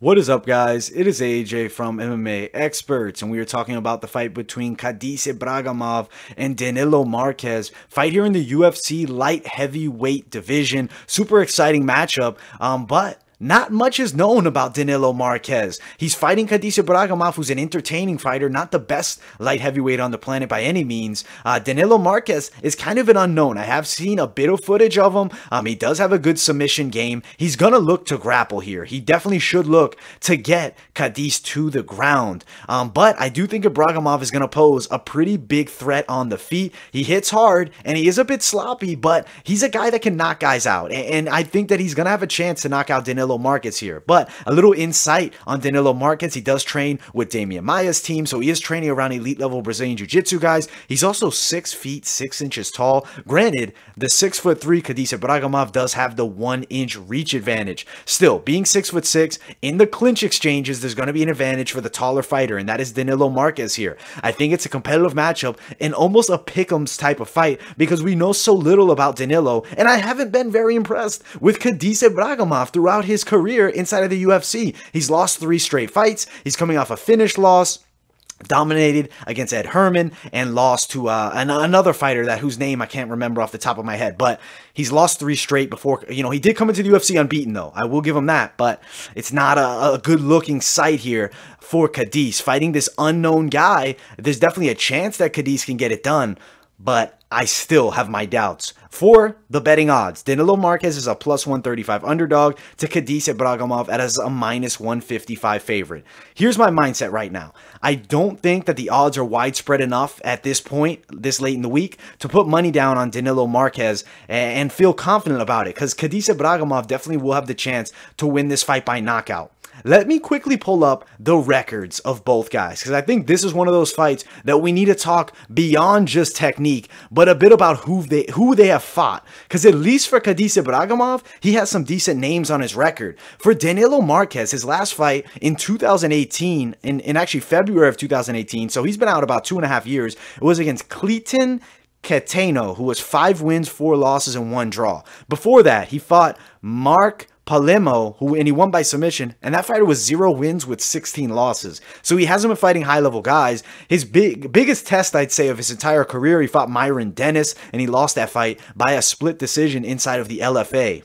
What is up, guys? It is AJ from MMA Experts, and we are talking about the fight between Khadis Ibragimov and Danilo Marques. Fight here in the UFC light heavyweight division. Super exciting matchup, but not much is known about Danilo Marques. He's fighting Khadis Ibragimov, who's an entertaining fighter, not the best light heavyweight on the planet by any means. Danilo Marques is kind of an unknown. I have seen a bit of footage of him. He does have a good submission game. He's going to look to grapple here. He definitely should look to get Khadis to the ground. But I do think Ibragimov is going to pose a pretty big threat on the feet. He hits hard, and he is a bit sloppy, but he's a guy that can knock guys out. And I think that he's going to have a chance to knock out Danilo Marques here. But a little insight on Danilo Marques: he does train with Damian Maia's team, so he is training around elite level Brazilian Jiu-Jitsu guys. He's also 6 feet 6 inches tall. Granted, the 6'3" Khadis Ibragimov does have the 1-inch reach advantage. Still, being 6'6" in the clinch exchanges, there's going to be an advantage for the taller fighter, and that is Danilo Marques here. I think it's a competitive matchup and almost a pick'ems type of fight because we know so little about Danilo, and I haven't been very impressed with Khadis Ibragimov throughout his career inside of the UFC. He's lost 3 straight fights. He's coming off a finish loss, dominated against Ed Herman, and lost to another fighter whose name I can't remember off the top of my head. But he's lost 3 straight before. You know, he did come into the UFC unbeaten, though. I will give him that. But it's not a good-looking sight here for Khadis. Fighting this unknown guy, there's definitely a chance that Khadis can get it done, but I still have my doubts. For the betting odds, Danilo Marques is a plus 135 underdog to Khadis Ibragimov as a minus 155 favorite. Here's my mindset right now. I don't think that the odds are widespread enough at this point, this late in the week, to put money down on Danilo Marques and feel confident about it, because Khadis Ibragimov definitely will have the chance to win this fight by knockout. Let me quickly pull up the records of both guys, because I think this is one of those fights that we need to talk beyond just technique, but a bit about who they have fought. Because at least for Khadis Ibragimov, he has some decent names on his record. For Danilo Marques, his last fight in 2018, in actually February of 2018, so he's been out about 2.5 years, it was against Clayton Cateno, who was 5 wins, 4 losses, and 1 draw. Before that, he fought Mark Palemo, and he won by submission, and that fighter was 0 wins with 16 losses. So he hasn't been fighting high-level guys. His biggest test, I'd say, of his entire career, he fought Myron Dennis, and he lost that fight by a split decision inside of the LFA.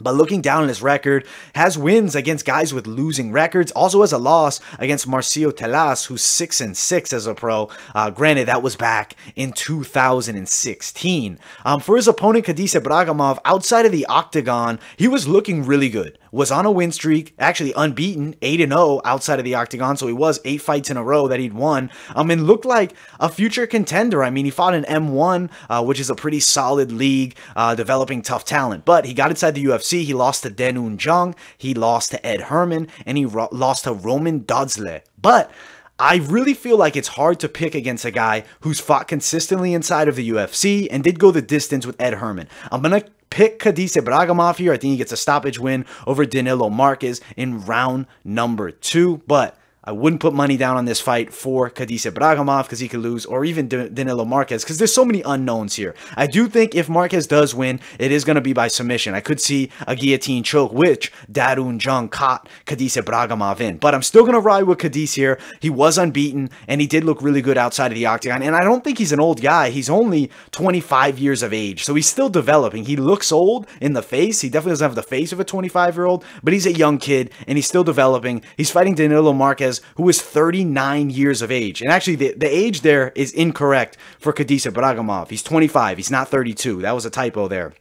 But looking down at his record, has wins against guys with losing records, also has a loss against Marcio Telas, who's 6-6 as a pro. Granted, that was back in 2016. For his opponent, Khadis Ibragimov, outside of the octagon, he was looking really good. Was on a win streak, actually unbeaten, 8-0 outside of the octagon, so he was 8 fights in a row that he'd won, and looked like a future contender. I mean, he fought in M1, which is a pretty solid league, developing tough talent, but he got inside the UFC. He lost to Denun Jung, he lost to Ed Herman, and he lost to Roman Dodzle. But I really feel like it's hard to pick against a guy who's fought consistently inside of the UFC and did go the distance with Ed Herman. I'm going to pick Khadis Ibragimov here. I think he gets a stoppage win over Danilo Marques in round number 2, but I wouldn't put money down on this fight for Khadis Ibragimov because he could lose, or even Danilo Marques, because there's so many unknowns here. I do think if Marques does win, it is going to be by submission. I could see a guillotine choke, which Darun Jung caught Khadis Ibragimov in. But I'm still going to ride with Khadis here. He was unbeaten, and he did look really good outside of the octagon. And I don't think he's an old guy. He's only 25 years of age, so he's still developing. He looks old in the face. He definitely doesn't have the face of a 25-year-old, but he's a young kid, and he's still developing. He's fighting Danilo Marques, who is 39 years of age. And actually, the age there is incorrect for Khadis Ibragimov. He's 25. He's not 32. That was a typo there.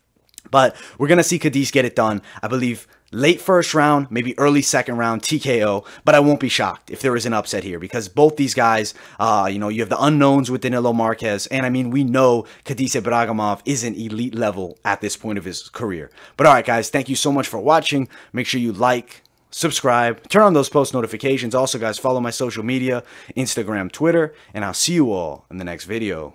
But we're going to see Khadis get it done. I believe late first round, maybe early second round, TKO. But I won't be shocked if there is an upset here, because both these guys, you have the unknowns with Danilo Marques. And I mean, we know Khadis Ibragimov isn't elite level at this point of his career. But all right, guys, thank you so much for watching. Make sure you like, subscribe, turn on those post notifications. Also, guys, follow my social media, Instagram, Twitter, and I'll see you all in the next video.